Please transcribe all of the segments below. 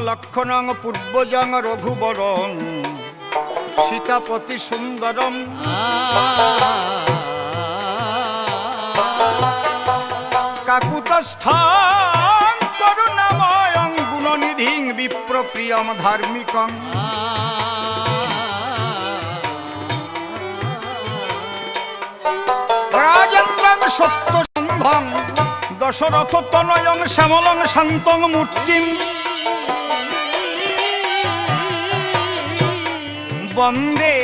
লক্ষণং পূর্বজং রঘুবরং সীতাপতি সুন্দরম কাকুতস্থং করুণাময়ং গুণনিধিং বিপ্রপ্রিয়ম ধার্মিকং রাজেন্দ্রং সত্যসন্ধং দশরথ তনয়ং শ্যামলং শান্তং মূর্তিম বন্দে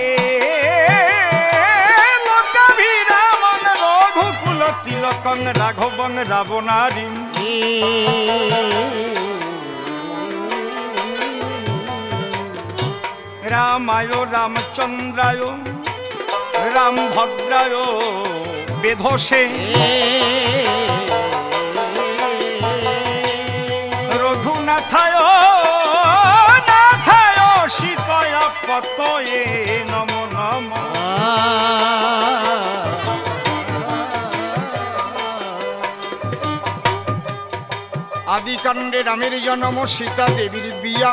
লোকাভিরামং রঘুকুল তিলকং রাঘবং রাবণারিম রামায় রামচন্দ্রায় রামভদ্রায় বেধসে রঘুনাথায় নাথায় সীতায় পতয়ে নমো নমঃ আদিকাণ্ডে রামের জন্ম সীতা দেবীর বিয়া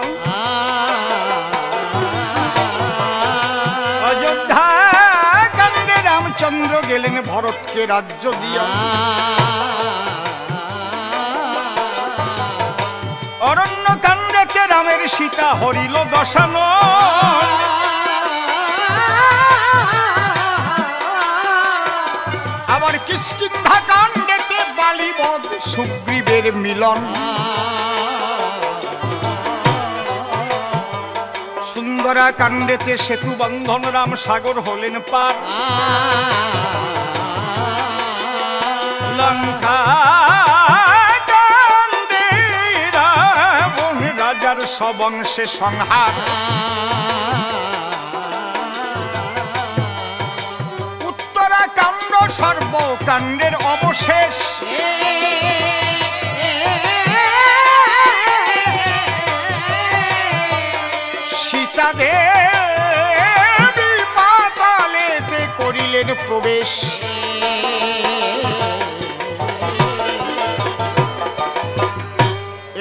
অযোধ্যা কাণ্ডে রামচন্দ্র গেলেন ভরতকে রাজ্য দিয়া অরণ্য কাণ্ডেতে রামের সীতা হরিল দশান আবার কিষ্কিন্ধা কাণ্ডেতে বালিবধ সুগ্রীবের মিলন সুন্দরা কাণ্ডেতে সেতু বন্ধন রাম সাগর হলেন পার লঙ্কা কাণ্ডে রাবণ রাজার সবংশে সংহার উত্তরা কাণ্ড সর্বকাণ্ডের অবশেষ দেবী পাতালেতে করিলেন প্রবেশ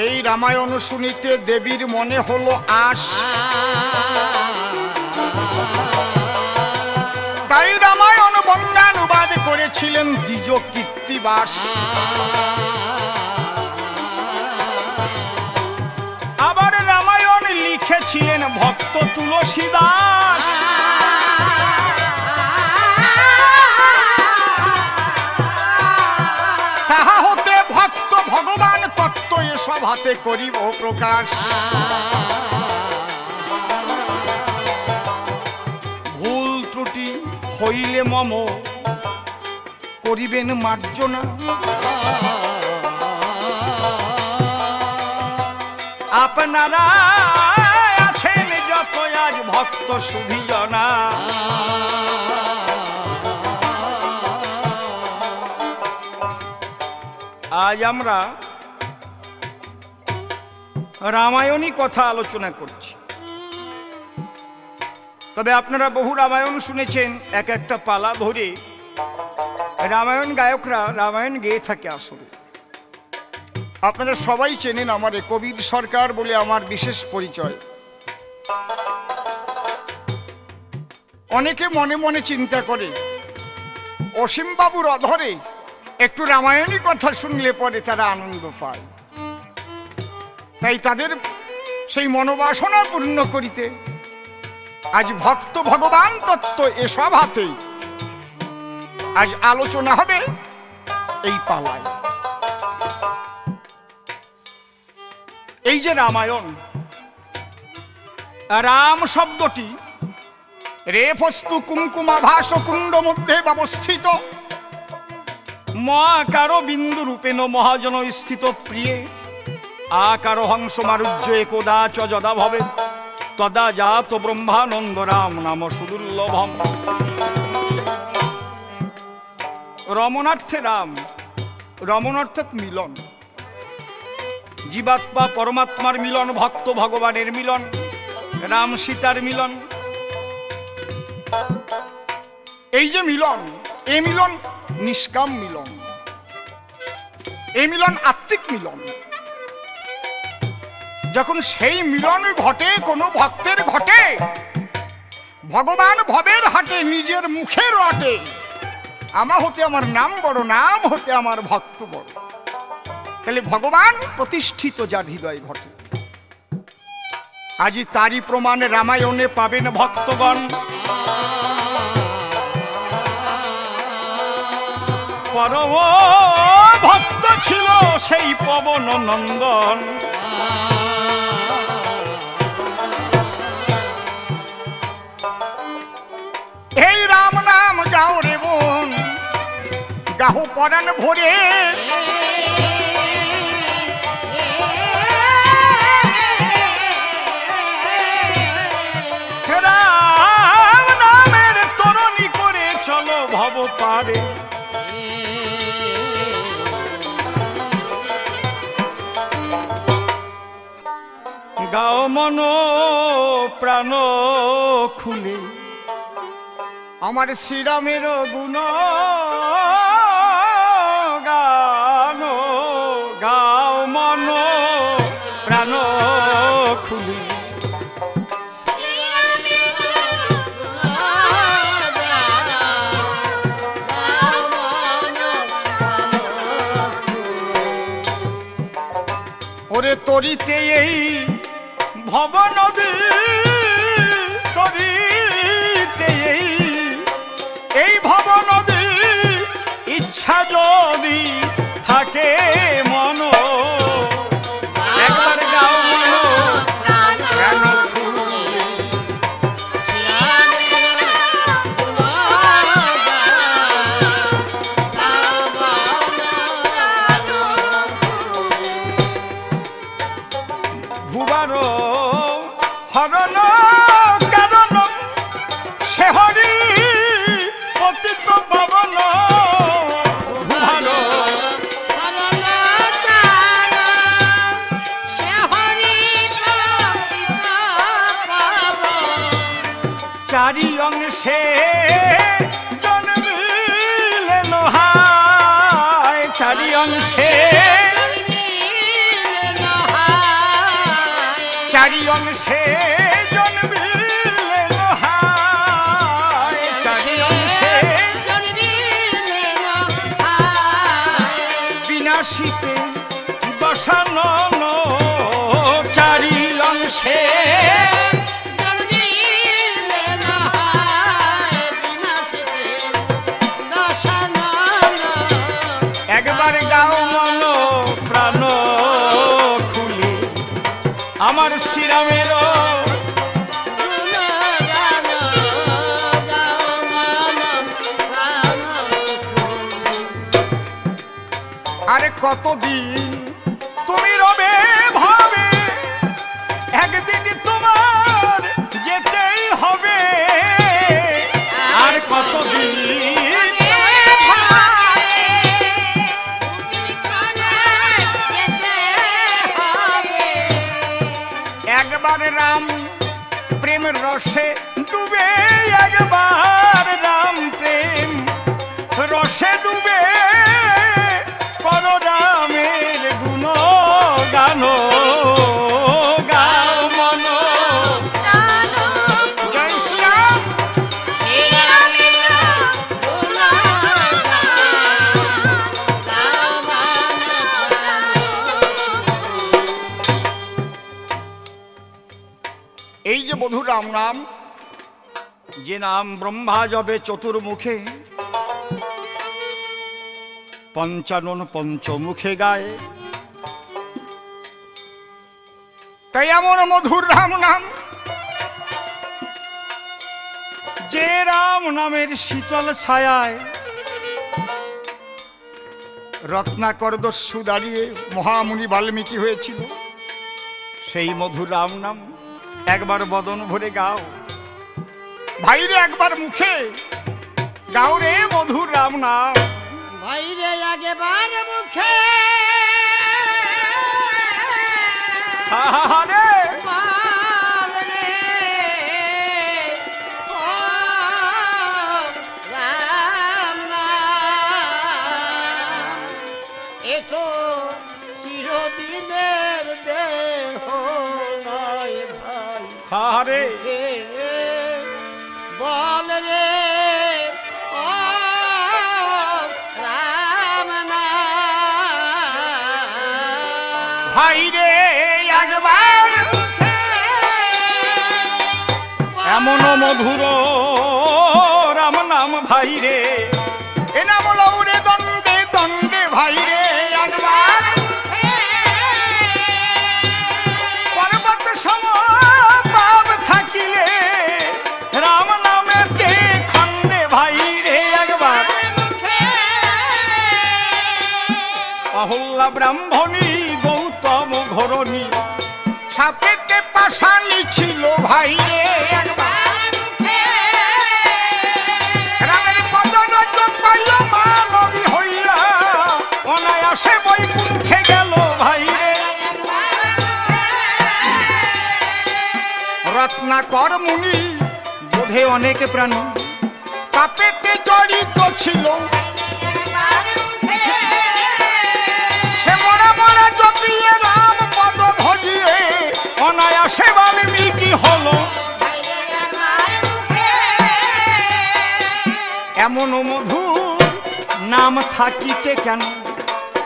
এই রামায়ণ শুনিতে দেবীর মনে হলো আশ তাই রামায়ণ বঙ্গানুবাদ করেছিলেন দ্বিজ কীর্তিবাস আবার রামায়ণ লিখেছিলেন ভক্ত তুলসীদাস তাহা হতে ভক্ত ভগবান তত্ত্ব এসব হাতে করিব প্রকাশ ভুল ত্রুটি হইলে মম করিবেন মার্জনা আপনারা আছেন যত আজ ভক্ত সুধীজনা আজ আমরা রামায়ণী কথা আলোচনা করছি তবে আপনারা বহু রামায়ণ শুনেছেন এক একটা পালা ধরে রামায়ণ গায়করা রামায়ণ গেয়ে থাকে আসলে আপনারা সবাই চেনেন আমারে কবির সরকার বলে আমার বিশেষ পরিচয় অনেকে মনে মনে চিন্তা করে অসীম বাবুর অধরে একটু রামায়ণী কথা শুনলে পরে তারা আনন্দ পায় তাই তাদের সেই মনোবাসনা পূর্ণ করিতে আজ ভক্ত ভগবান তত্ত্ব এসব হাতেই আজ আলোচনা হবে এই পালায় এই যে রামায়ণ রাম শব্দটি রেফস্তু কুমকুমাভাস কুণ্ড মধ্যে ব্যবস্থিত মহাকার বিন্দু রূপেণ মহাজন স্থিত প্রিয়ে আকার হংস মারুজ্য একদা চ যদা ভবে তদা জাত ব্রহ্মানন্দ রাম নাম সুদুর্লভম রমণার্থে রাম রমণ অর্থাৎ মিলন জীবাত্মা পরমাত্মার মিলন ভক্ত ভগবানের মিলন রাম সীতার মিলন এই যে মিলন এই মিলন নিষ্কাম মিলন এই মিলন আত্মিক মিলন যখন সেই মিলন ঘটে কোনো ভক্তের ঘটে, ভগবান ভবের হাটে নিজের মুখে রটে, আমা হতে আমার নাম বড়, নাম হতে আমার ভক্ত বড়। তাহলে ভগবান প্রতিষ্ঠিত যার হৃদয় ঘটে। আজি তারই প্রমাণ রামায়ণে পাবেন ভক্তগণ। পরম ভক্ত ছিল সেই পবন নন্দন, এই রাম নাম গাও রে বোন, গাহো পরাণ ভরে। রাম নামের তরণী করে চলো ভব পারে। গাও মন প্রাণ খুলে আমার শ্রীরামের গুণ গান। গাও মন প্রাণ খুলে ওরে তরিতে এই ভব নদী, তরিতে এই ভব নদী, ইচ্ছা যদি থাকে মন, একবার গাও মন প্রাণ খুলে। ভুবার হরণ কারণ সে হরি পতিত পাবন। ভুবার চারি অংশে জন্মিলেন হায়, চারি অংশে চারি অংশে জন্মিলেন হায়, চারি অংশে বিনাশিতে দশানন, চারি অংশে একবার গাও মন প্রাণ খুলে আমার শ্রীরামের। আরে কতদিন তুমি রবে ভাবে, একদিন তোমার যেতেই হবে। আর কতদিন একবার রাম প্রেম রসে ডুবে, একবার রাম প্রেম রসে ডুবে, কর রামের গুণ গান। গাও মন জয় শ্রীরাম। এই যে মধুর রাম নাম, যে নাম ব্রহ্মা জবে চতুর্মুখে, পঞ্চানন পঞ্চমুখে গায়ে, তাই এমন মধুর রাম নাম, যে রাম নামের শীতল ছায়ায় রত্নাকর দস্যু দাঁড়িয়ে মহামুনি বাল্মীকি হয়েছিল। সেই মধুর রাম নাম একবার বদন ভরে গাও, ভাইরে একবার মুখে গাও রে মধুর রাম নাম। ভাইরে একবার মুখে রে বল রে, ও রাম নাম, এ তো চিরদিনের দেহ ভাই রে একবার এমন মধুর রাম নাম ভাই রে এ নাম লৌরে দণ্ডে দণ্ডে ভাই রে একবার পর্বত সম পাপ থাকিলে রাম নামেতে খণ্ডে ভাই রে একবার অহল্যা ব্রাহ্মণী গৌতম ঘরণী সাপেতে পাশানি ছিল ভাই রে একবার রামের পদনজ পাইল মানবী হইয়া অনায়াসে বৈকুণ্ঠে গেল ভাই রে রত্নাকর মুনি বোধে অনেক প্রাণ পাপেতে জড়িত ছিল সে মরা মরা জপিয়ে রাম পদ ভজিয়ে অনায়াসে বাল্মীকি হলো এমন মধু নাম থাকিতে কেন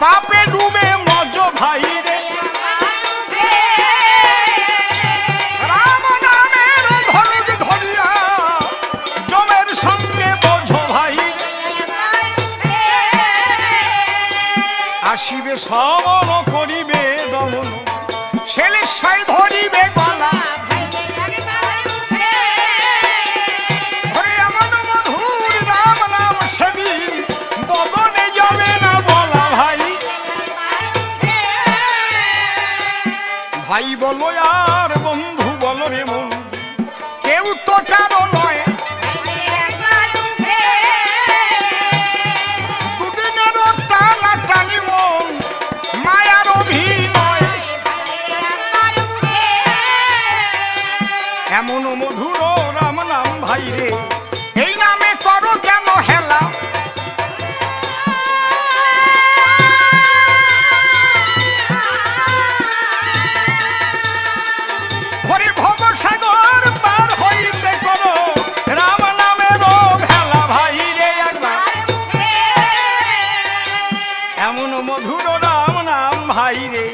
পাপে ডুবে মজ ভাই রে রাম নামের ধনুক ধরিয়া জমের সঙ্গে বোঝো ভাই আসিবে সমন করিবে দমন শেলেশায় ধরিবে গলা এমন মধুর রাম নাম সেদিন বদনে যাবে না বলা ভাই ভাই বলো আর বন্ধু বলো রে মন কেউ তো কারো নয় দুদিনের টানা টানি মন মায়ার অভিনয় এমন মধুর রাম নাম ভাই রে এই নামে করো কেন হেলা হরি ভবসাগর পার হইতে করো রাম নামের ভেলা ভাই রে একবার এমন মধুর রাম নাম ভাই রে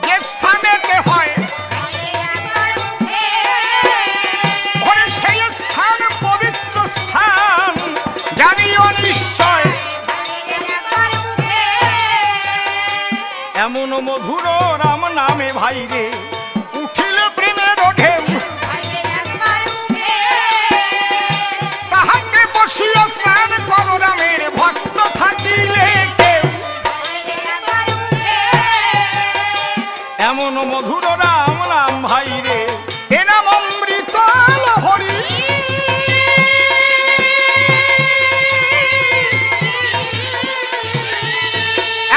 যে স্থানেতে হয় সেই স্থান পবিত্র স্থান জানিও নিশ্চয় এমন মধুর রাম নামে ভাই রে উঠিল প্রেমের ঢেউ তাহাকে বসিয়া স্নান করো রামের ভক্ত থাকিলে কেউ এমন মধুর রাম নাম ভাই রে এ নাম অমৃত হরি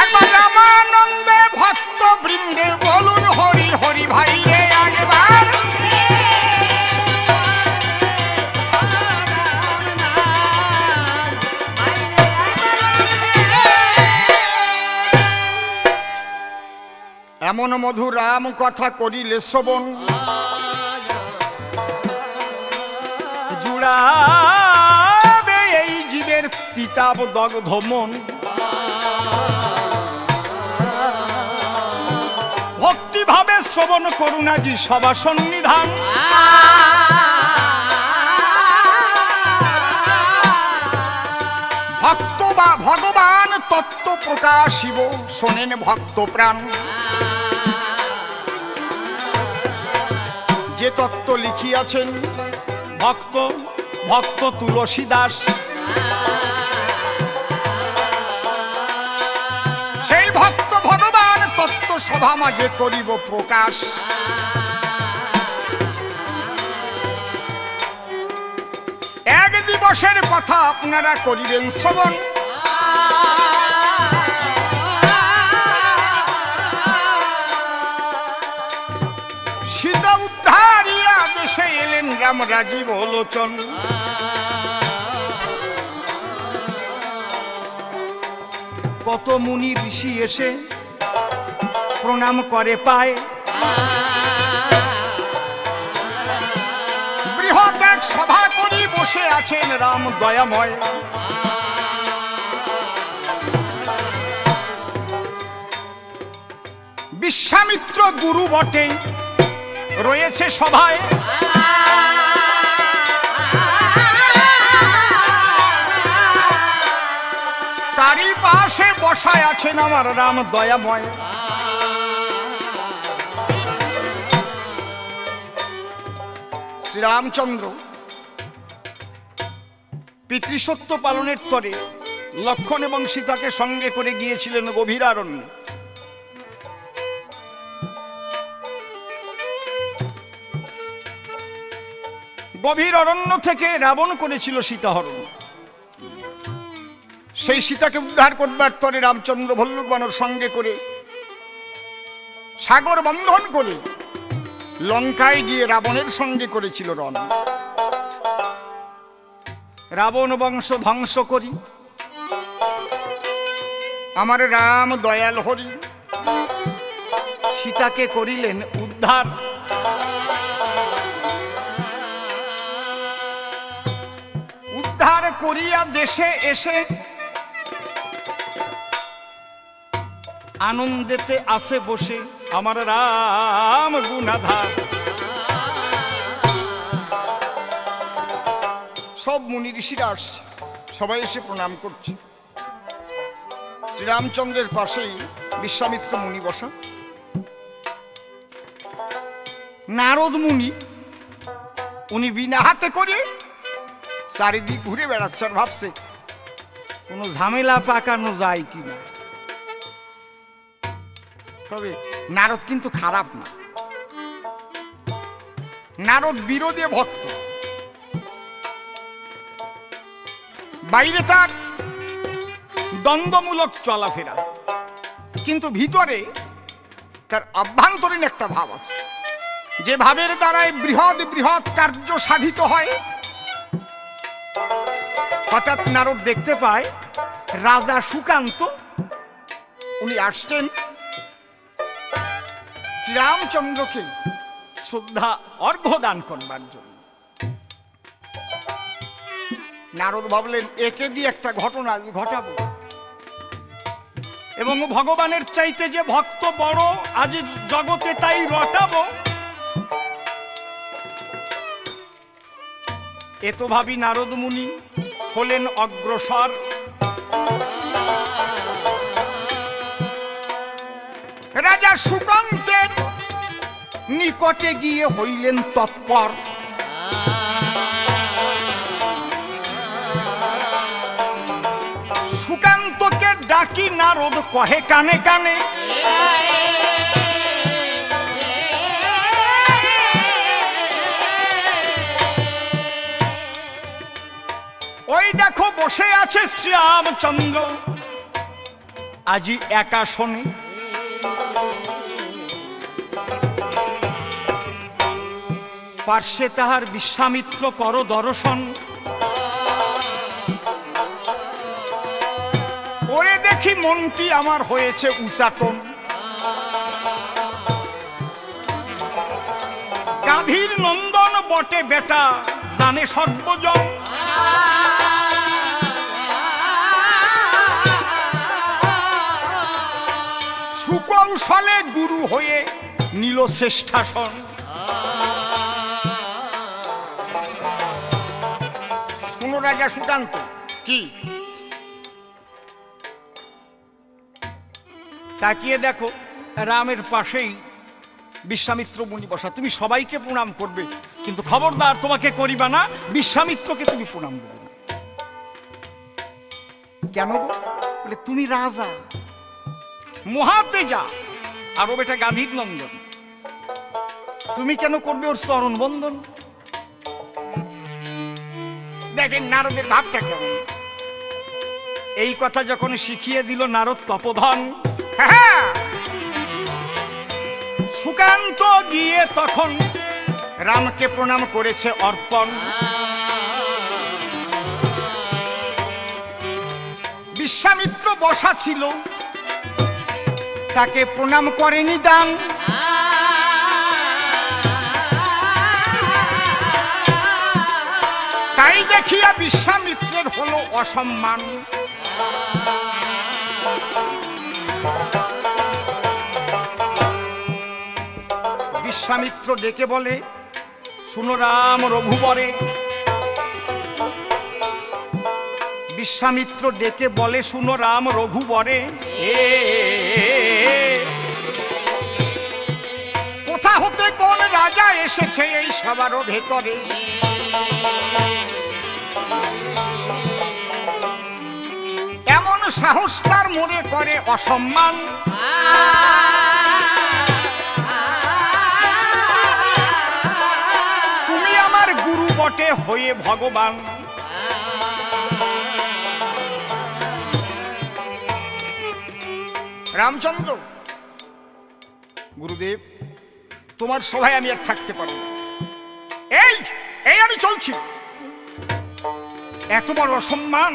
একবার রামানন্দে ভক্ত বৃন্দে বলুন হরি হরি ভাই রে একবার এমন মধুর রাম কথা করিলে শ্রবণ জুড়াবে এই জীবের তিতাব দগ্ধ মন ভক্তিভাবে শ্রবণ করুণাজি সভা সন্নিধান ভক্ত বা ভগবান তত্ত্ব প্রকাশিব শোনেন ভক্ত প্রাণ যে তত্ত্ব লিখিয়াছেন ভক্ত ভক্ত তুলসী দাস সেই ভক্ত ভগবান তত্ত্ব সভা মাঝে করিব প্রকাশ এক দিবসের কথা আপনারা করিবেন শ্রবণ সীতা উদ্ধারিয়া দেশে এলেন রাম রাজীব লোচন কত মুনি ঋষি এসে প্রণাম করে পায় বৃহৎ এক সভা করি বসে আছেন রাম দয়াময় বিশ্বামিত্র গুরু বটে রয়েছে সভায়, তারই পাশে বসায় আছেন আমার রাম দয়াময়। শ্রীরামচন্দ্র পিতৃসত্য পালনের তরে লক্ষণ এবং সীতাকে সঙ্গে করে গিয়েছিলেন গভীর অরণ্যে। গভীর অরণ্য থেকে রাবণ করেছিল সীতাহরণ। সেই সীতাকে উদ্ধার করবার তরে রামচন্দ্র ভল্লুক বানর সঙ্গে করে সাগর বন্ধন করে লঙ্কায় গিয়ে রাবণের সঙ্গে করেছিল রণ। রাবণ বংশ ধ্বংস করি আমার রাম দয়াল হরি সীতাকে করিলেন উদ্ধার। উদ্ধার করিয়া দেশে এসে আনন্দেতে আসে বসে আমার রাম গুণাধার। সব মুনি ঋষিরা আসছে, সবাই এসে প্রণাম করছে। শ্রীরামচন্দ্রের পাশেই বিশ্বামিত্র মুনি বসা। নারদ মুনি উনি বিনা হাতে করে চারিদিক ঘুরে বেড়াচ্ছে, আর ভাবছে কোনো ঝামেলা পাকানো যায় কিনা। তবে নারদ কিন্তু খারাপ না, নারদ বিরোধী ভক্ত। বাইরে তার দ্বন্দ্বমূলক চলাফেরা, কিন্তু ভিতরে তার আভ্যন্তরীণ একটা ভাব আছে, যে ভাবের দ্বারায় বৃহৎ বৃহৎ কার্য সাধিত হয়। হঠাৎ নারদ দেখতে পায় রাজা সুকান্ত উনি আসছেন শ্রীরামচন্দ্রকে শ্রদ্ধা অর্ঘ্য দান করবার জন্য। নারদ ভাবলেন একে দিয়ে একটা ঘটনা ঘটাবো, এবং ভগবানের চাইতে যে ভক্ত বড় আজ জগতে তাই রটাবো। এত ভাবি নারদ মুনি হলেন অগ্রসর। রাজা সুকান্তের নিকটে গিয়ে হইলেন তৎপর। সুকান্তকে ডাকি নারদ কহে কানে কানে, ওই দেখো বসে আছে শ্রীরামচন্দ্র আজি একা শোনে। পার্শ্বে তাহার বিশ্বামিত্র কর দর্শন। ওরে দেখি মনটি আমার হয়েছে উচাটন। গাধীর নন্দন বটে বেটা জানে সর্বজন। সুকৌশলে গুরু হয়ে নিল শ্রেষ্ঠাসন। শুনো রাজা সুকান্ত, কি তাকিয়ে দেখো রামের পাশেই বিশ্বামিত্র মুনি বসা। তুমি সবাইকে প্রণাম করবে, কিন্তু খবরদার তোমাকে করিবা না, বিশ্বামিত্রকে তুমি প্রণাম করবে না। কেন বলে তুমি রাজা, মহাতে যা, আর ও বেটা গাধীর নন্দন, তুমি কেন করবে ওর চরণ বন্দন? দেখেন নারদের ভাবটা কেমন। এই কথা যখন শিখিয়ে দিল নারদ তপোধন, সুকান্ত গিয়ে তখন রামকে প্রণাম করেছে অর্পণ। বিশ্বামিত্র বসা ছিল, তাকে প্রণাম করেনি দান। তাই দেখিয়া বিশ্বামিত্রের হলো অসম্মান। বিশ্বামিত্র ডেকে বলে, শুনো রাম রঘুবরে। বিশ্বামিত্র ডেকে বলে, শুনো রাম রঘুবরে, কোথা হতে কোন রাজা এসেছে এই সবারও ভেতরে। এমন সাহস তার মনে করে অসম্মান। তুমি আমার গুরু বটে হয়ে ভগবান। রামচন্দ্র, গুরুদেব, তোমার সভায় আমি আর থাকতে পারব না। এই এই আমি চলছি। এত বড় অসম্মান।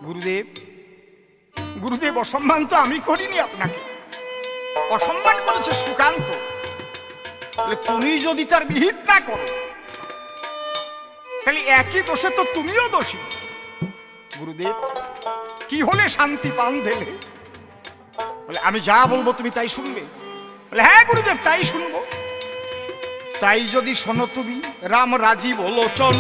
গুরুদেব, গুরুদেব, অসম্মান তো আমি করিনি আপনাকে, অসম্মান করেছে সুকান্ত। তুমি যদি তার বিহিত না করো তাহলে একই দোষে তো তুমিও দোষী। গুরুদেব, কি হলে শান্তি পান দিলে? বলে, আমি যা বলবো তুমি তাই শুনবে? বলে, হ্যাঁ গুরুদেব, তাই শুনবো। তাই যদি শোনো তুমি, রাম রাজীব লোচন,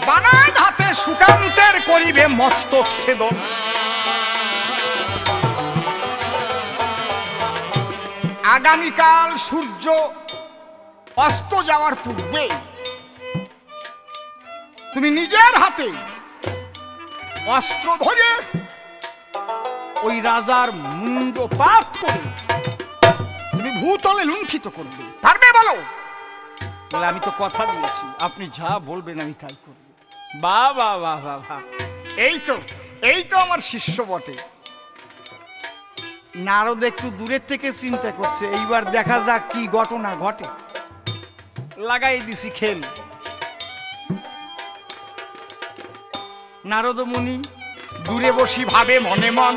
বানায় হাতে সুকান্তের করিবে মস্তক ছেদন। আগামীকাল সূর্য অস্ত যাওয়ার পূর্বে তুমি নিজের হাতে অস্ত্র ধরে ওই রাজার মুন্ডপাত করে তুমি ভূতলে লুণ্ঠিত করবে। পারবে বলো? বলে, আমি তো কথা দিয়েছি, আপনি যা বলবেন আমি তাই করব। বাহ বাহ বাহ বাহ বাহ, এই তো আমার শিষ্য বটে। নারদ একটু দূরের থেকে চিন্তা করছে, এইবার দেখা যাক কি ঘটনা ঘটে। লাগাই দিছি খেল। নারদ মুনি দূরে বসি ভাবে মনে মন,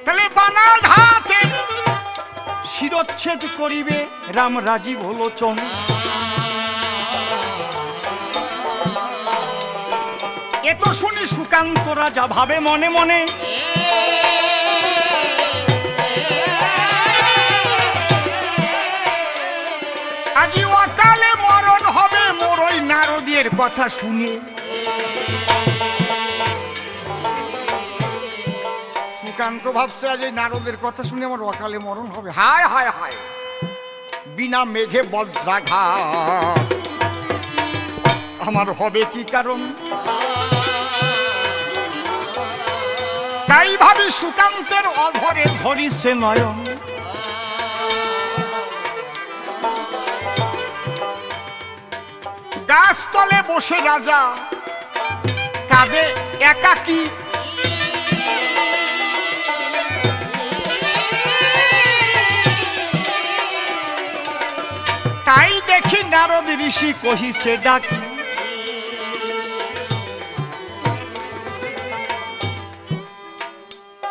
তাহলে বানাল হাতে শিরচ্ছেদ করিবে রাম রাজীব লোচন। এত শুনি সুকান্ত রাজা ভাবে মনে মনে, আজি অকালে মরণ হবে মোর ওই নারদের কথা শুনে। সুকান্ত ভাবছে আজ এই নারদের কথা শুনে আমার অকালে মরণ হবে। হায় হায় হায়, বিনা মেঘে বজ্রাঘাত আমার হবে কি কারণ? তাই ভাবি সুকান্তের অধরে ঝরিছে নয়ন। গাছতলে বসে রাজা কাঁদে একাকী, তাই দেখি নারদ ঋষি কহিছে ডাকি।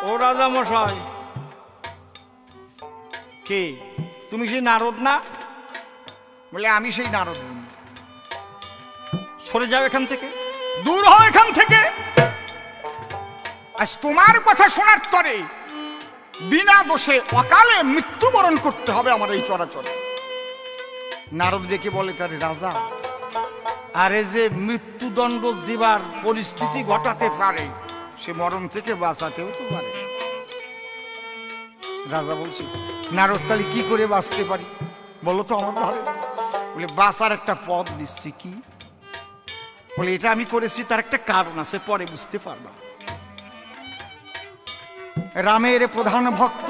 ও রাজা মশাই, কে তুমি? সেই নারদ না? বলে, আমি সেই নারদ। সরে যাও এখান থেকে, দূর হও এখান থেকে। আজ তোমার কথা শোনার তরে বিনা দোষে অকালে মৃত্যুবরণ করতে হবে আমার এই চরাচরে। নারদ ডেকে বলে, তারে রাজা, আরে যে মৃত্যুদণ্ড দিবার পরিস্থিতি ঘটাতে পারে সে মরণ থেকে বাঁচাতেও তো পারে। রাজা বলছে, নারদ, তাহলে কি করে বাঁচতে পারি বলো তো আমার ভালো? বলে, বাঁচার একটা পথ দিচ্ছি। কি? বলে, এটা আমি করেছি, তার একটা কারণ আছে, পরে বুঝতে পারবা। রামের প্রধান ভক্ত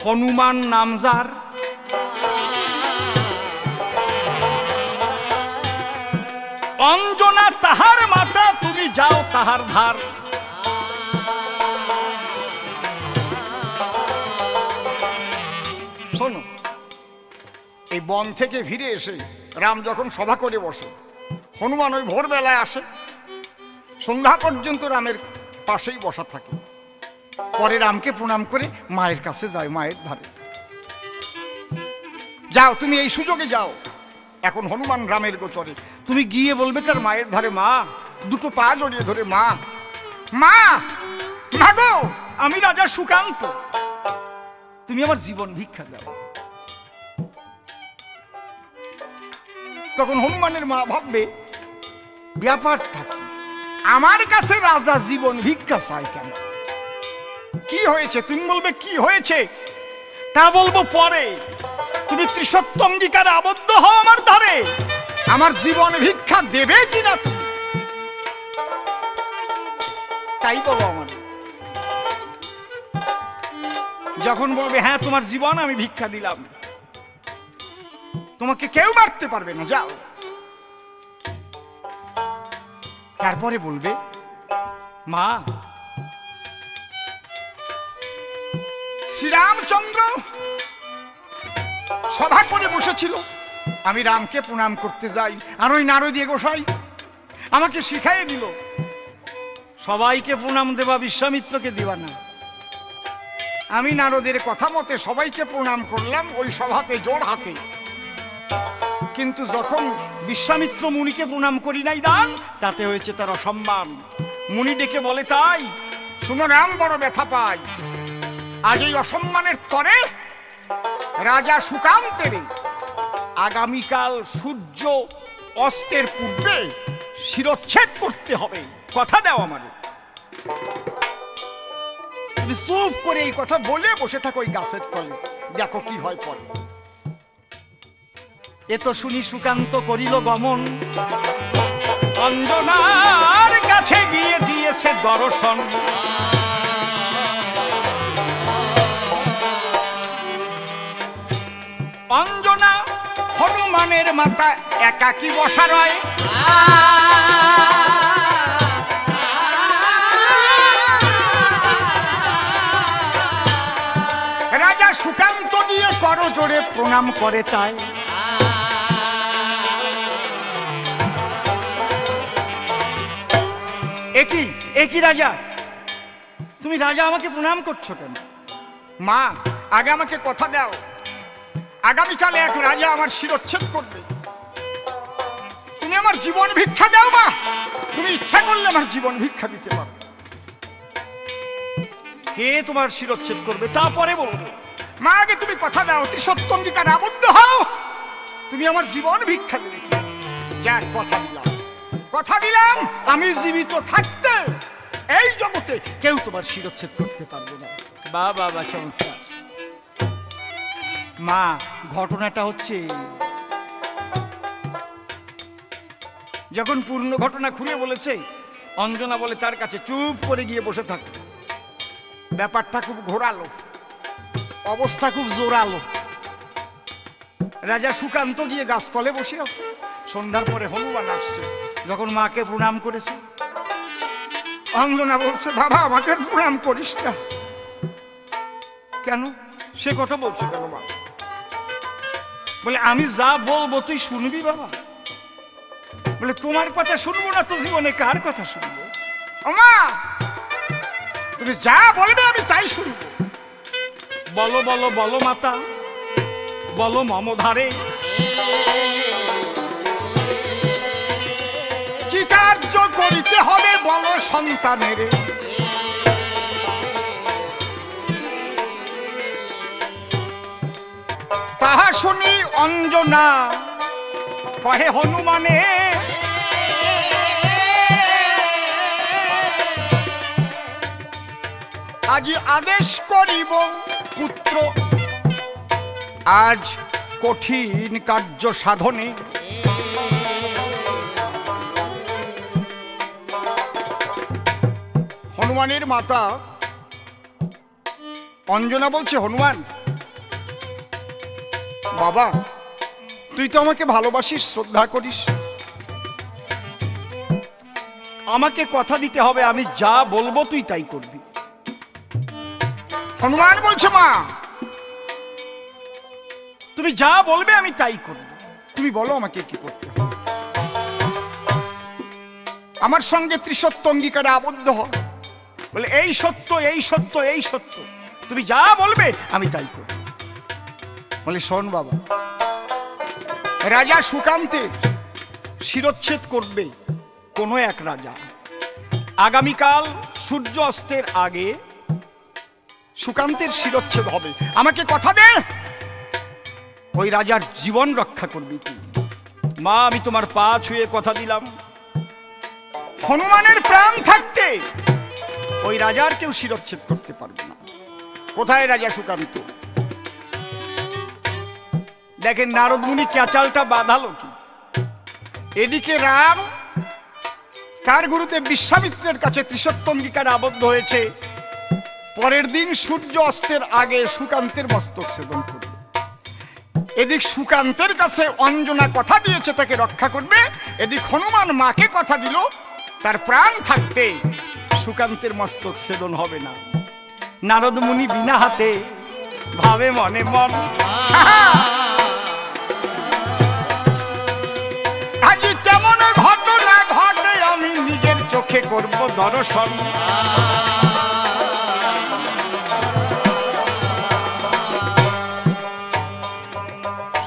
হনুমান নাম যার, অঞ্জনা তাহার মাতা, তুমি যাও তাহার ধার। শোনো, এই বন থেকে ফিরে এসে রাম যখন সভা করে বসে, হনুমান ওই ভোরবেলায় আসে, সন্ধ্যা পর্যন্ত রামের পাশেই বসা থাকে। পরে রামকে প্রণাম করে মায়ের কাছে যায়, মায়ের ধারে। যাও তুমি, এই সুযোগে যাও। এখন হনুমান রামের গোচরে, তুমি গিয়ে বলবে তার মায়ের ধারে, মা, দুটো পা জড়িয়ে ধরে, মা, মা, মা গো, আমি রাজা সুকান্ত, তুমি আমার জীবন ভিক্ষা দাও। তখন হনুমানের মা ভাববে, ব্যাপারটা কি? আমার কাছে রাজা জীবন ভিক্ষা চাই কেন? কি হয়েছে? তুমি বলবে কি হয়েছে, তা বলবো পরে। তুমি ত্রিসত্য অঙ্গীকারে আবদ্ধ হও আমার ধারে, আমার জীবন ভিক্ষা দেবে কিনা তুমি তাই বলো আমার। যখন বলবে হ্যাঁ তোমার জীবন আমি ভিক্ষা দিলাম, তোমাকে কেউ মারতে পারবে না, যাও। তারপরে বলবে, মা, শ্রীরামচন্দ্র সভা করে বসেছিল, আমি রামকে প্রণাম করতে যাই, আর ওই নারদীয় গোসাই আমাকে শিখাইয়ে দিল সবাইকে প্রণাম দেবা, বিশ্বামিত্রকে দিবা না। আমি নারদের কথা মতে সবাইকে প্রণাম করলাম ওই সভাতে জোর হাতে, কিন্তু যখন বিশ্বামিত্র মুনিকে প্রণাম করি নাই দান, তাতে হয়েছে তার অসম্মান। মুনি ডেকে বলে, তাই শুনো রাম বড় ব্যথা পাই, আজ এই অসম্মানের তরে রাজা সুকান্তের আগামীকাল সূর্য অস্তের পূর্বে শিরচ্ছেদ করতে হবে, কথা দাও আমার। তুমি চুপ করে এই কথা বলে বসে থাকো ওই গাছের তলে, দেখো কি হয় পরে। এ তো শুনি সুকান্ত করিল গমন, অঞ্জনার কাছে গিয়ে দিয়েছে দর্শন। অঞ্জনা হনুমানের মাথা একাকী বসা রয়, রাজা সুকান্ত দিয়ে করজোড়ে প্রণাম করে তাই। একই একই রাজা, তুমি রাজা আমাকে প্রণাম করছো কেন? মা, আগে আমাকে কথা দাও, আগামীকালে এক রাজা আমার শিরচ্ছেদ করবে, তুমি আমার জীবন ভিক্ষা দাও। মা, তুমি ইচ্ছা করলে আমার জীবন ভিক্ষা দিতে পারো। কে তোমার শিরচ্ছেদ করবে তারপরে বলবো। মা, আগে তুমি কথা দাও, ত্রিসত্য অঙ্গীকারে আবদ্ধ হও, তুমি আমার জীবন ভিক্ষা দেবে। যাক, কথা দিলাম, কথা দিলাম, আমি জীবিত থাকতে এই জগতে কেউ তোমার শিরচ্ছেদ করতে পারবে না। বা বাবা, চমৎকার। মা, ঘটনাটা হচ্ছে, যখন পূর্ণ ঘটনা খুলে বলেছে, অঞ্জনা বলে তার কাছে চুপ করে গিয়ে বসে থাক। ব্যাপারটা খুব ঘোরালো, অবস্থা খুব জোরালো। রাজা সুকান্ত গিয়ে গাছতলে বসে আছে, সন্ধ্যার পরে হনুমান আসছে, যখন মাকে প্রণাম করেছে, অঞ্জনা বলছে, বাবা আমাকে প্রণাম করিস না। কেন? সে কথা বলছো কেন মা? বলে, আমি যা বলবো তুই শুনবি বাবা। বলে, তোমার কথা শুনবো না তো জীবনে কার কথা শুনবো? মা, তুমি যা বলবে আমি তাই শুনবো। বলো বলো বলো মাতা, বলো মমধারে, কি কার্য করিতে হবে বলো সন্তানের। তাহা শুনি অঞ্জনা কহে হনুমানে, আজ আদেশ করিব পুত্র, আজ কঠিন কার্য সাধনে। হনুমানের মাতা অঞ্জনা বলছে, হনুমান বাবা, তুই তো আমাকে ভালোবাসিস, শ্রদ্ধা করিস, আমাকে কথা দিতে হবে, আমি যা বলবো তুই তাই করবি। হনুমান বলছে, মা তুমি যা বলবে আমি তাই করব, তুমি বলো আমাকে কি করতে হবে। আমার সঙ্গে ত্রিসত্য অঙ্গীকারে আবদ্ধ হ। বলে, এই সত্য এই সত্য এই সত্য, তুমি যা বলবে আমি তাই করব। বলে, শোন বাবা, রাজা সুকান্তের শিরচ্ছেদ করবে কোনো এক রাজা। আগামীকাল সূর্য অস্তের আগে সুকান্তের শিরচ্ছেদ হবে। আমাকে কথা দে, ওই রাজার জীবন রক্ষা করবি তুই। মা, আমি তোমার পা ছুঁয়ে কথা দিলাম, হনুমানের প্রাণ থাকতে ওই রাজার কেউ শিরচ্ছেদ করতে পারবে না। কোথায় রাজা সুকান্ত? দেখেন নারদ মুনি ক্যাচালটা বাঁধালো কি। এদিকে রাম তার গুরুদেব বিশ্বামিত্রের কাছে ত্রিসত্যঙ্গিকার আবদ্ধ হয়েছে, পরের দিন সূর্য অস্তের আগে সুকান্তের মস্তক ছেদন করবে। এদিক সুকান্তের কাছে অঞ্জনা কথা দিয়েছে তাকে রক্ষা করবে, এদিক হনুমান মাকে কথা দিল তার প্রাণ থাকতে সুকান্তের মস্তক ছেদন হবে না। নারদ মুনি বিনা হাতে ভাবে মনে মন, আজ কেমন ঘটনা ঘটে আমি নিজের চোখে করব দর্শন।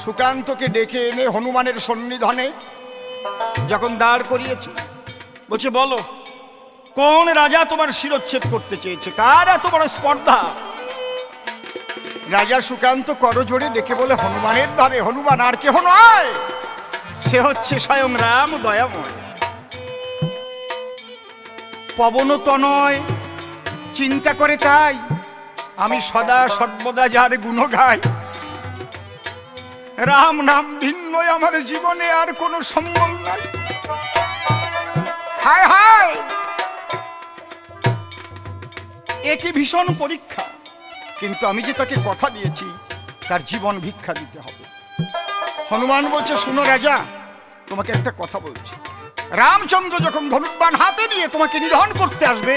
সুকান্তকে ডেকে এনে হনুমানের সন্নিধানে যখন দাঁড় করিয়েছে, বলছে বলো কোন রাজা তোমার শিরচ্ছেদ করতে চেয়েছে, কার এত বড় স্পর্ধা? রাজা সুকান্ত করজোড়ে ডেকে বলে হনুমানের ধারে। হনুমান আর কেহ নয়, সে হচ্ছে স্বয়ং রাম দয়াময়। পবন তনয় চিন্তা করে তাই আমি সদা সর্বদা যার গুণ গাই। রাম নাম ভিন্নই আমার জীবনে আর কোনো সম্বল নাই। হায় হায়, একই ভীষণ পরীক্ষা, কিন্তু আমি যে তাকে কথা দিয়েছি তার জীবন ভিক্ষা দিতে হবে। হনুমান বলছে শুনো রাজা, তোমাকে একটা কথা বলছি। রামচন্দ্র যখন ধনুর্বাণ হাতে নিয়ে তোমাকে নিধন করতে আসবে,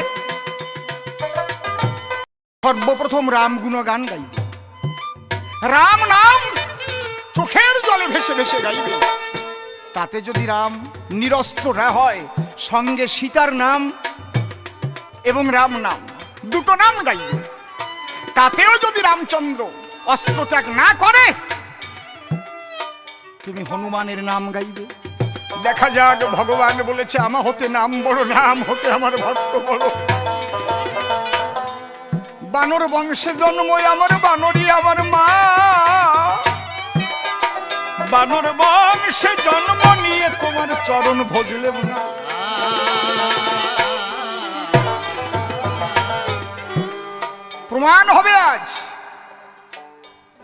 সর্বপ্রথম রাম গুণগান গাইবে, রাম নাম চোখের জলে ভেসে ভেসে গাইবে। তাতে যদি রাম নিরস্ত্র হয়, সঙ্গে সীতার নাম এবং রাম নাম দুটো নাম গাইবে। তাতেও যদি রামচন্দ্র অস্ত্র ত্যাগ না করে, তুমি হনুমানের নাম গাইবে। দেখা যাক, ভগবান বলেছে আমা হতে নাম বড়, নাম হতে আমার ভক্ত বড়। বানর বংশে জন্মই আমার বানরই আমার মা, বানর বংশে জন্ম নিয়ে তোমার চরণ ভজলে না। প্রমাণ হবে আজ,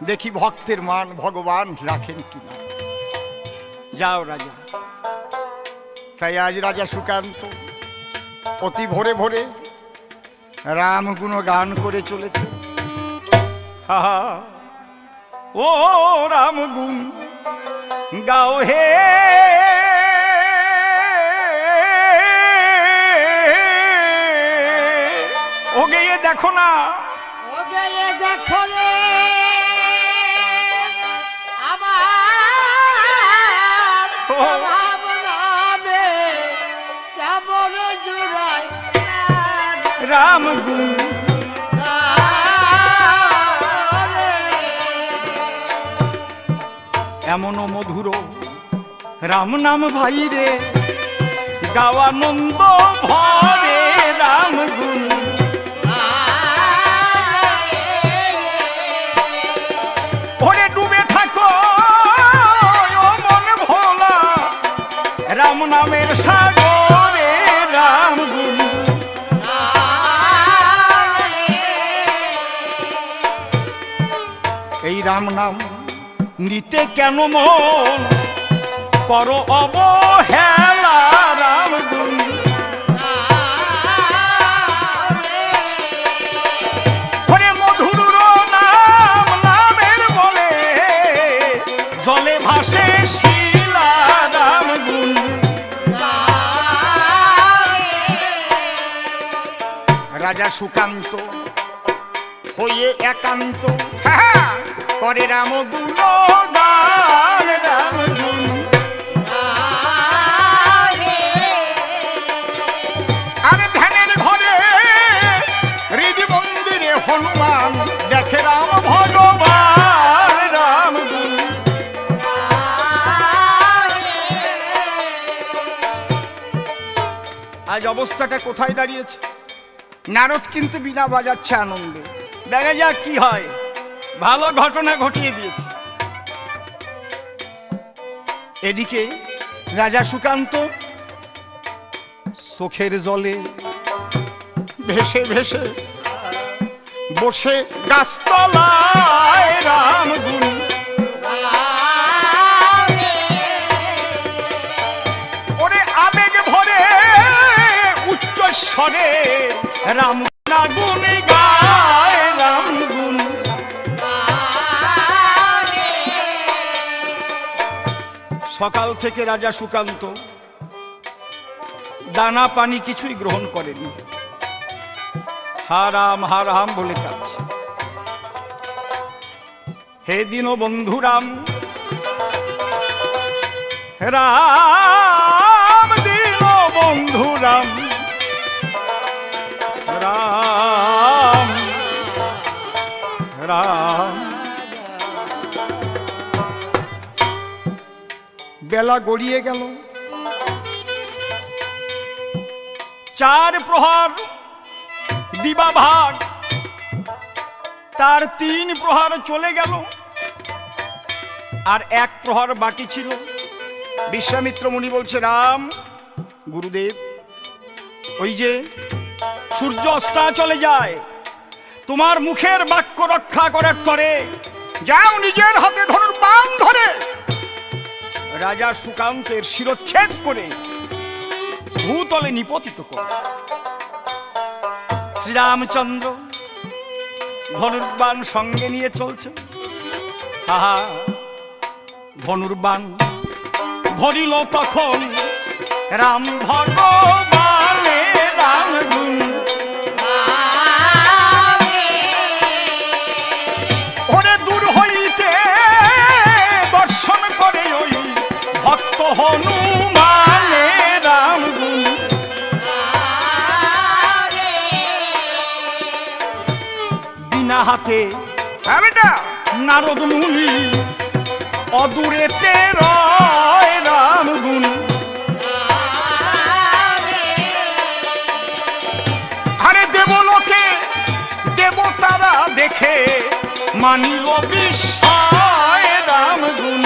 দেখি ভক্তের মান ভগবান রাখেন কিনা। যাও রাজা। তাই আজ রাজা সুকান্ত অতি ভোরে ভোরে রাম গুণ গান করে চলেছে। হা হা, ও রাম গুণ গাও হে, ও গিয়ে দেখো না, ও গিয়ে দেখো রে আমার রাম নামে কেমন জুড়ায় রাম গুণ এমন মধুর রাম নাম ভাই রে, গাওয়ানন্দ ভরে রাম গুণ। ওরে ডুবে থাকো ও মন ভোলা, রাম নামের সাগরে রাম গুণ। এই রাম নাম নিতে কেন মন করো অবহেলা, রাম গুণ। ওরে মধুর নাম নামের বলে জলে ভাসে শিলা, রাম গুণ। রাজা সুকান্ত হয়ে একান্ত করে রাম গুণ গান, রাম গুণ। আরে ধ্যানের ঘরে হৃদ মন্দিরে হনুমান দেখে রাম ভগবান, রাম গুণ। আজ অবস্থাটা কোথায় দাঁড়িয়েছে। নারদ কিন্তু বিনা বাজাচ্ছে আনন্দে। দেখা যাক কি হয়, ভালো ঘটনা ঘটিয়ে দিয়েছে। এদিকে রাজা সুকান্ত চোখের জলে ভেসে ভেসে বসে গাছতলায় রাম গুণ। ওরে আবেগ ভরে উচ্চ স্বরে রাম গুণ গায় রাম গুণ। সকাল থেকে রাজা সুকান্ত দানা পানি কিছুই গ্রহণ করেনি, হারাম বলে কাঁদছে। হে দীন বন্ধু রাম, রাম দীন বন্ধু রাম, রাম রাম। বেলা গড়িয়ে গেল, 4 প্রহর দিবা ভাগ, তার 3 প্রহর চলে গেল, আর 1 প্রহর বাকি ছিল। বিশ্বামিত্র মুনি বলছে, রাম গুরুদেব, ওই যে সূর্য অস্তা চলে যায়, তোমার মুখের বাক্য রক্ষা করার তরে যাও নিজের হাতে ধনুর্বাণ ধরে রাজা সুকান্তের শিরচ্ছেদ করে ভূতলে নিপতিত কর। শ্রীরামচন্দ্র ধনুর্বাণ সঙ্গে নিয়ে চলছে। আহা, ধনুর্বাণ ধরিল তখন রাম ভগবানে রাম গুণ। ওরে দূর হইতে দর্শন করে ওই ভক্ত হনুমানে রাম গুণ। বিনা হাতে নারদ মুনি অদূরেতে রয় রাম গুণ। আরে দেবলোকে দেবতারা দেখে মানিল বিস্ময় রাম গুণ।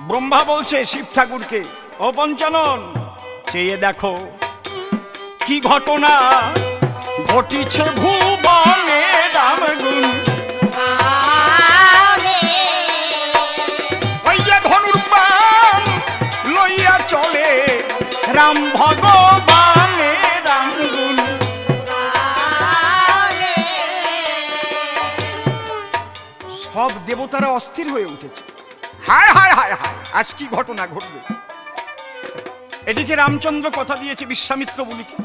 ব্রহ্মা বলছে শিব ঠাকুরকে, ও পঞ্চানন, চেয়ে দেখো কি ঘটনা ঘটিছে ভুবনে রাম গুণ। ওই যে ধনুর্বাণ লইয়া চলে রাম ভগবানে রাম গুণ। সব দেবতারা অস্থির হয়ে উঠেছে, হায় হায় হায় হায়, আজ কি ঘটনা ঘটবে। এদিকে রামচন্দ্র কথা দিয়েছে বিশ্বামিত্র মুনিকে,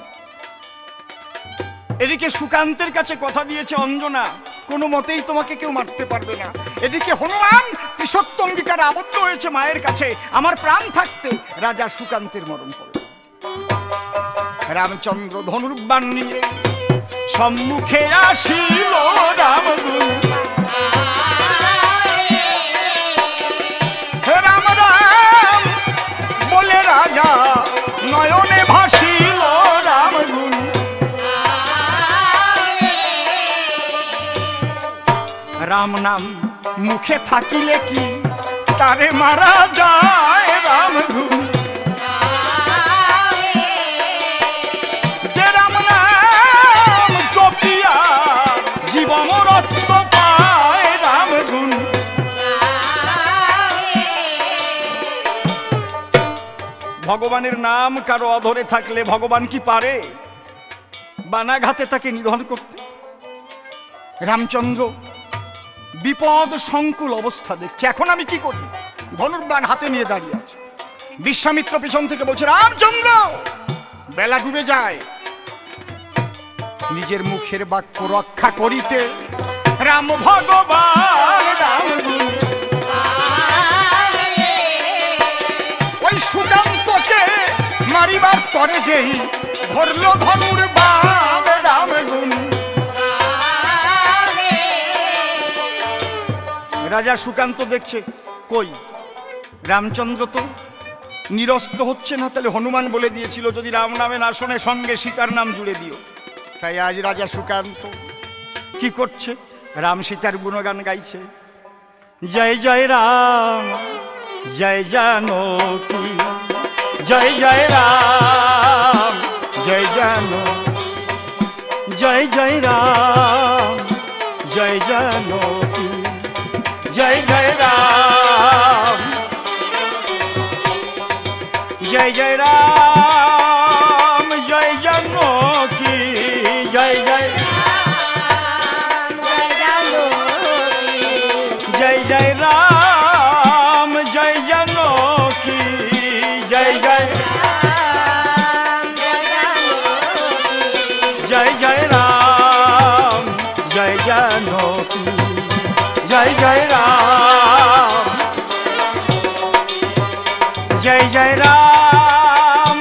এদিকে সুকান্তের কাছে কথা দিয়েছে অঞ্জনা, কোনো মতেই তোমাকে কেউ মারতে পারবে না। এদিকে হনুমান ত্রিসত্যঙ্গিকার আবদ্ধ হয়েছে মায়ের কাছে, আমার প্রাণ থাকতে রাজা সুকান্তের মরণ করল। রামচন্দ্র ধনুর্বাণ নিয়ে সম্মুখে আসিল রাম গুণ। রাম রাম বলে রাজা নয়নে ভাসিল রাম গুণ। রাম নাম মুখে থাকিলে কি তারে মারা যায় রাম গুণ। যে রাম নাম জপিয়া জীবন রত্ন পায় রাম গুণ। ভগবানের নাম কারো অধরে থাকলে ভগবান কি পারে বানাঘাতে তাকে নিধন করতে? রামচন্দ্র বিপদ সংকুল অবস্থা দেখছে, এখন আমি কি করি? ধনুর্বাণ হাতে নিয়ে দাঁড়িয়ে আছে। বিশ্বামিত্র পিছন থেকে বলছে, রামচন্দ্র বেলা ডুবে যায়, নিজের মুখের বাক্য রক্ষা করিতে রাম ভগবান রাম গুণ। ওই সুকান্তকে মারিবার তরে যেই ধরল ধনুর্বাণ রাম গুণ। রাজা সুকান্ত দেখছে কই রামচন্দ্র তো নিরস্ত্র হচ্ছে না, তাহলে হনুমান বলে দিয়েছিল যদি রাম নামে না শোনে সঙ্গে সীতার নাম জুড়ে দিও। তাই আজ রাজা সুকান্ত কি করছে? রাম সীতার গুণগান গাইছে। জয় জয় রাম জয় জানকী, জয় জয় রাম জয় জানকী, জয় জয় রাম জয় জানকী, জয় জয় রাম জয় জয় রাম জয় জানকী, জয় জয় জয় জয় রাম জয় জানকী, জয় জয় জয় জয় রাম জয় জানকী, জয় জয় রাম জয় জয় রাম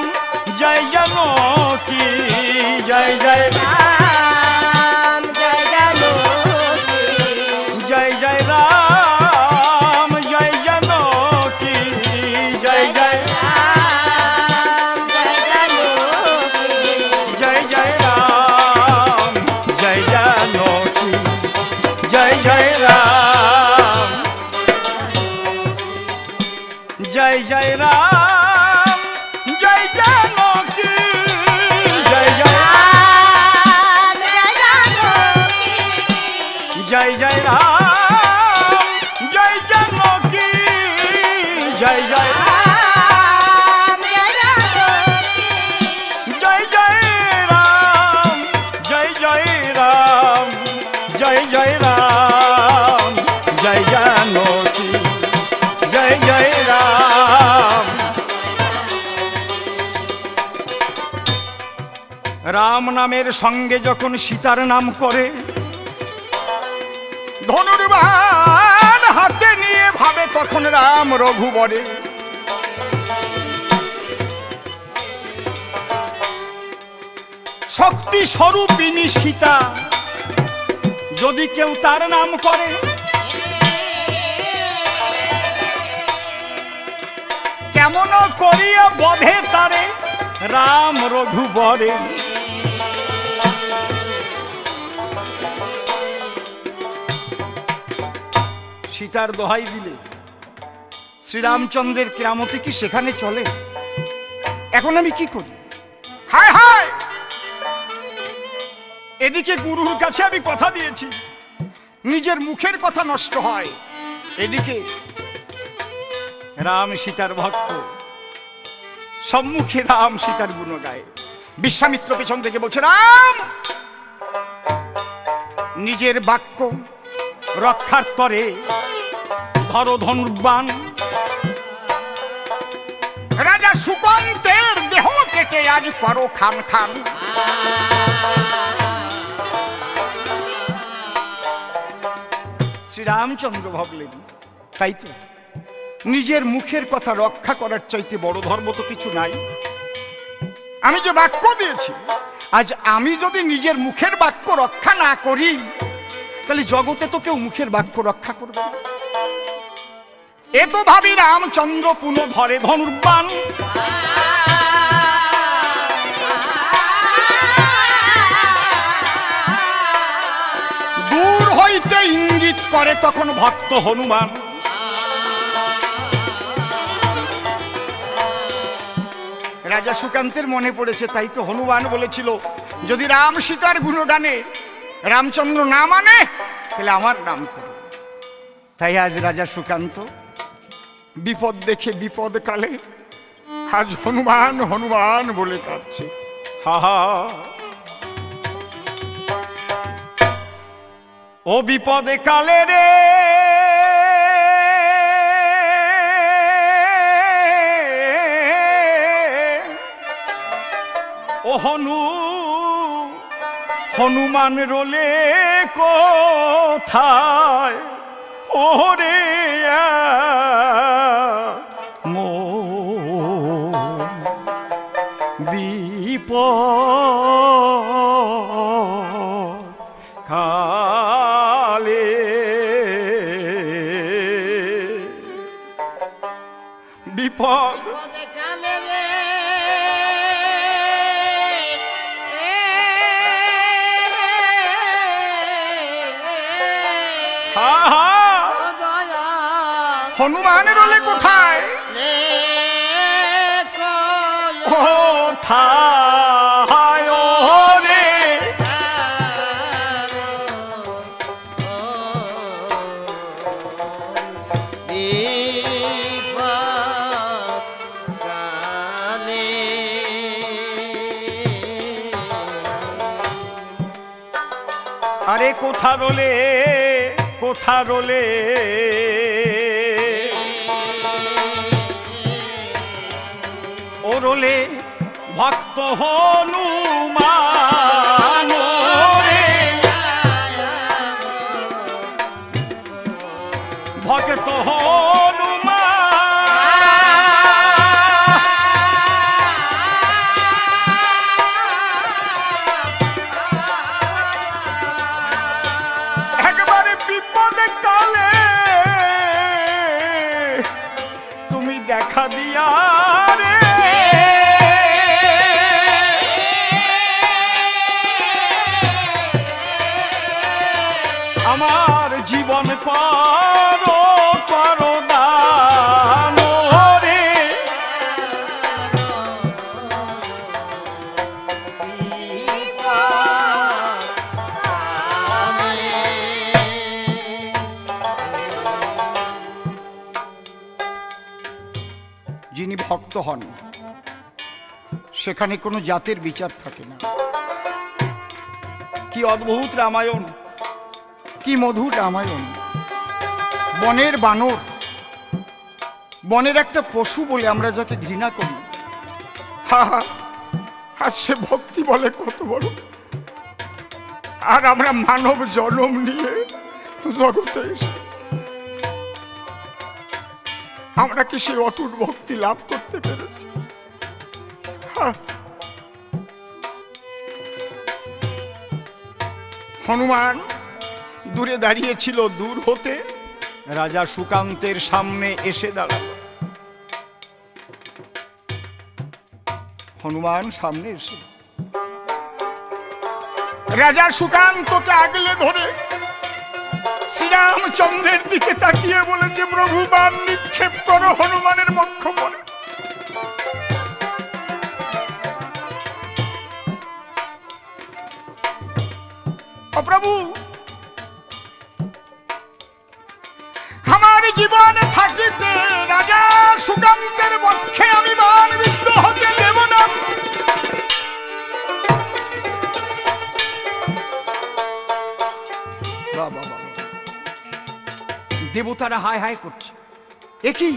জয় জানকী, জয় জয় জয় জয় রাম জয় জানকী, জয় জয় জয় জয় রাম জয় জানকী, জয় জয় রাম জয় জয় রাম জয় জানকী, জয় জয় জয় জয় রাম জয় জানকী, জয় জয় জয় জয় রাম জয় জয় রাম জয় জয় রাম জয় জানকী, জয় জয় রাম। রাম নামের সঙ্গে যখন সীতার নাম করে, ধনুর্বাণ হাতে নিয়ে ভাবে তখন রাম রঘুবরে। শক্তি স্বরূপিণী সীতা যদি কেউ তার নাম করে, কেমন করিয়া বধে তারে রাম রঘুবরে। সীতার দোহাই দিলে শ্রীরামচন্দ্রের কেরামতি কি সেখানে চলে? এখন আমি কি করি? হায় হায়, এদিকে গুরুর কাছে আমি কথা দিয়েছি, নিজের মুখের কথা নষ্ট হয়, এদিকে রাম সীতার ভক্ত সম্মুখে রাম সীতার গুণ গায়। বিশ্বামিত্র পেছন থেকে বলছে, রাম নিজের বাক্য রক্ষার তরে ধরো ধনুর্বাণ। রাজা সুকান্তের দেহ কেটে আজ করো খান খান। শ্রীরামচন্দ্র ভাবলেন, তাই তো, নিজের মুখের কথা রক্ষা করার চাইতে বড় ধর্ম তো কিছু নাই। আমি যে বাক্য দিয়েছি, আজ আমি যদি নিজের মুখের বাক্য রক্ষা না করি, তাহলে জগতে তো কেউ মুখের বাক্য রক্ষা করবে না। এ তো ভাবি রামচন্দ্র পুনঃ ধরে ধনুর্বাণ। দূর হইতে ইঙ্গিত করে তখন ভক্ত হনুমান। রাজা সুকান্তের মনে পড়েছে, তাই তো হনুমান বলেছিল, যদি রাম সীতার গুণগানে রামচন্দ্র না মানে তাহলে আমার নাম করো। তাই আজ রাজা সুকান্ত বিপদ দেখে বিপদ কালে আজ হনুমান হনুমান বলে কাঁদছে। হা হা, ও বিপদে কালে রে ও হনুমান রোলে কোথায় ওরে মো বিপদ কালে। বিপদ। বিপদে কালে রে হা হা ও দয়া হনুমানের ওলে কোথায়? লে কোথায় ওরে? আরে কোথা রোলে, কোথা রোলে? ও রোলে ভক্ত হনুমান রে, ভক্ত হনুমান। একবারে বিপদে কালে তুমি দেখা দিয়া রে, আমার জীবন করো করো দান রে। যিনি ভক্ত হন সেখানে কোনো জাতের বিচার থাকে না। কি অদ্ভুত রামায়ণ, কি মধুর রামায়ণ। বনের বানর, বনের একটা পশু বলে আমরা যাকে ঘৃণা করি, হা হা, আর সে ভক্তি বলে কত বড়। আর আমরা মানব জন্ম নিয়ে জগতে এসে আমরা কি সেই অটুট ভক্তি লাভ করতে পেরেছি? হনুমান দূরে দাঁড়িয়েছিল, দূর হতে রাজা সুকান্তের সামনে এসে দাঁড়ালো। হনুমান সামনে এসে রাজা সুকান্তকে আগলে ধরে শ্রীরামচন্দ্রের দিকে তাকিয়ে বলেছে, প্রভু বাণ নিক্ষেপ করো হনুমানের বক্ষ পরে। প্রভু, আমার জীবনে থাকিতে রাজা সুকান্তের পক্ষে আমি বাণ বিদ্ধ হতে দেব না। দেবতারা হায় হায় করছে, একই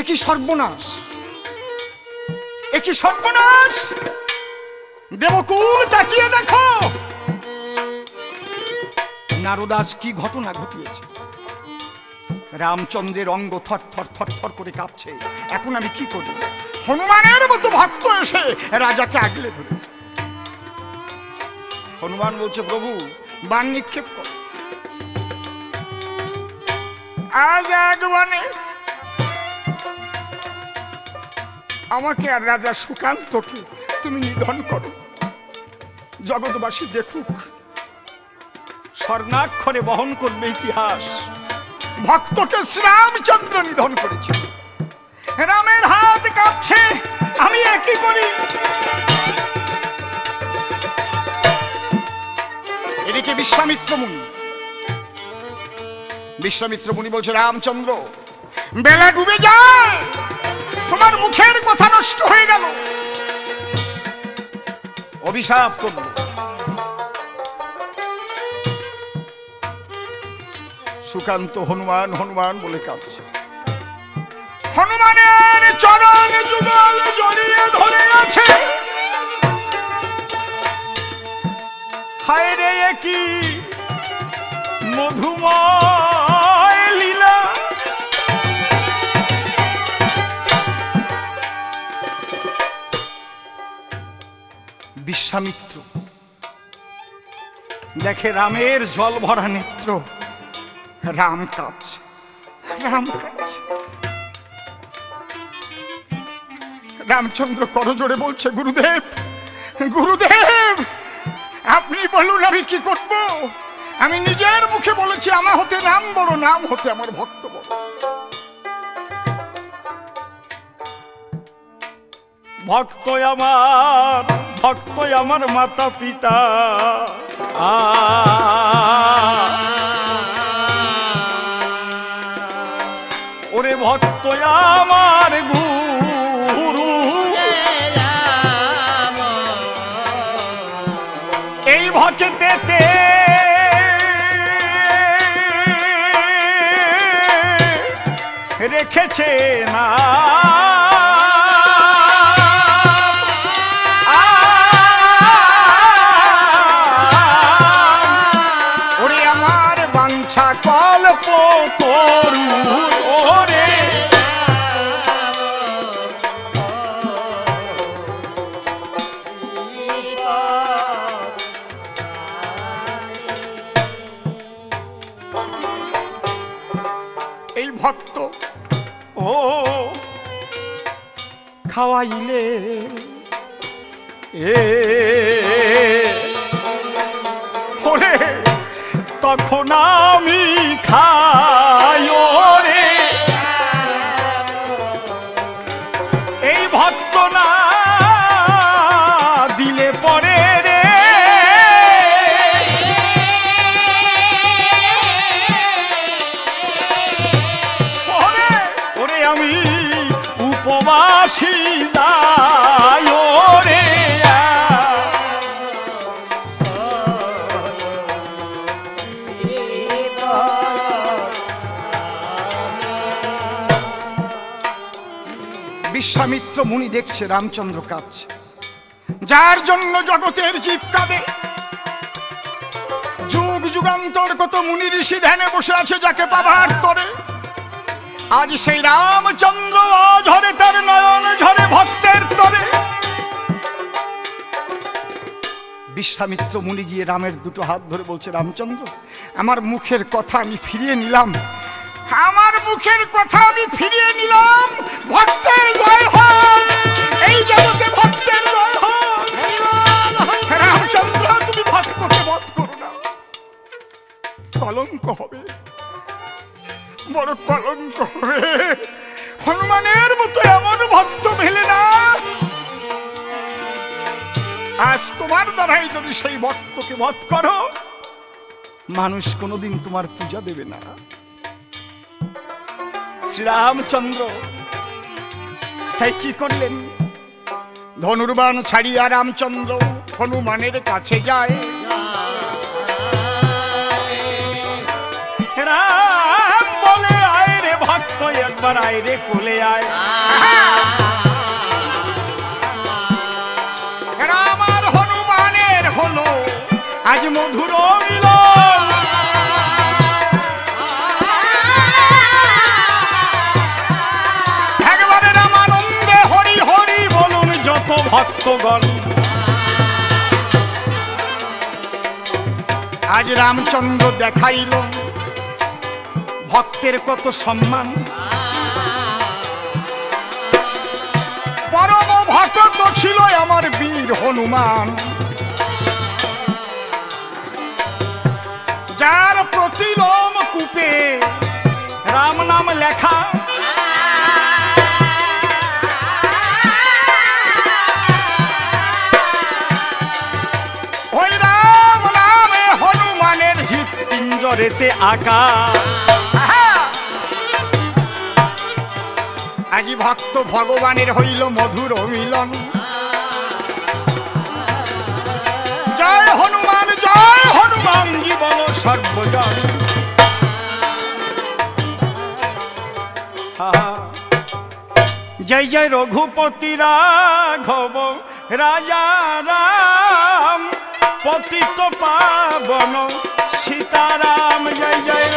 একই সর্বনাশ, একই সর্বনাশ। দেবকুল তাকিয়ে দেখো, নারদাস কি ঘটনা ঘটিয়েছে। রামচন্দ্রের অঙ্গ থর থর থর থর করে কাঁপছে। এখন আমি কি করি? হনুমানের মতো ভক্ত এসে রাজাকে আগলে ধরেছে। হনুমান বলছে, প্রভু বাণ নিক্ষেপ কর। আজ আগমনে আমাকে আর রাজা সুকান্তকে তুমি নিধন করো, জগৎবাসী দেখুক, স্বর্ণাক্ষরে বহন করবে ইতিহাস। ভক্তকে শ্রীরামচন্দ্র নিধন করেছে, রামের হাত কাঁপছে, আমি একই করি। এদিকে বিশ্বামিত্র মুনি, বিশ্বামিত্র মুনি বলছে, রামচন্দ্র বেলা ডুবে যায়, তোমার মুখের কথা নষ্ট হয়ে গেল, অভিশাপ করল। সুকান্ত হনুমান হনুমান বলে কাঁদছে। হনুমানের চরণ যুগল জড়িয়ে ধরে আছে। হায় রে কি মধুময় লীলা, বিশ্বামিত্র দেখে রামের জল ভরা নেত্র, রাম কাঁদছে, রাম কাঁদছে। রামচন্দ্র করজোড়ে বলছে, গুরুদেব গুরুদেব, আপনি বলুন আমি কি করব? আমি নিজের মুখে বলেছি আমার হতে নাম বড়, নাম হতে আমার ভক্ত বড়। ভক্ত আমার মাতা পিতা, ওরে ভক্ত আমার গুরু, এই ভক্তেতে রেখেছে না ওরে আমার বাঞ্ছা কল্প তরু, ওরে এই ভক্ত ও খাওয়াইলে ওরে তখন আমি খাই, ওরে এই ভক্ত না দিলে পরে রে ওরে আমি উপবাসী যাই, ওরে বিশ্বামিত্র মুনি দেখছে রামচন্দ্র কাঁদছে, যার জন্য জগতের জীব কাঁদে। যুগ যুগান্তর কত মুনি ঋষি ধ্যানে বসে আছে যাকে পাবার তরে, আজ সেই রামচন্দ্র ঝরে তার নয়ন ঝরে ভক্তের তরে। বিশ্বামিত্র মুনি গিয়ে রামের দুটো হাত ধরে বলছে, রামচন্দ্র আমার মুখের কথা আমি ফিরিয়ে নিলাম, আমার মুখের কথা আমি ফিরিয়ে নিলাম, ভক্তের জয় হোক, এই জগতে ভক্তের জয় হোক। রামচন্দ্র তুমি ভক্তকে বধ করো না, কলঙ্ক হবে, বড় কলঙ্ক হবে। হনুমানের মতো এমন ভক্ত মেলে না, আজ তোমার দ্বারাই যদি সেই ভক্তকে বধ করো, মানুষ কোনোদিন তোমার পূজা দেবে না। শ্রীরামচন্দ্র তাই কি করলেন, ধনুর্বাণ ছাড়িয়া রামচন্দ্র হনুমানের কাছে যায়। রাম বলে, আয় রে ভক্ত একবার আয় রে কোলে আয়। রাম আর হনুমানের হলো আজ মধুর মিলন, একবারে রামানন্দে হরি হরি বলুন যত ভক্তগণ। আজ রামচন্দ্র দেখাইল ভক্তের কত সম্মান, পরম ভক্ত ছিল আমার বীর হনুমান, যার প্রতিলোম কূপে রাম নাম লেখা। ওই রাম নামে হনুমানের হৃৎ পিঞ্জরেতে আঁকা। আজি ভক্ত ভগবানের হইল মধুর মিলন। জয় হনুমান জীবন সর্বজন। জয় জয় রঘুপতি রাঘব রাজা রাম, পতিত পাবন সীতারাম। জয় জয়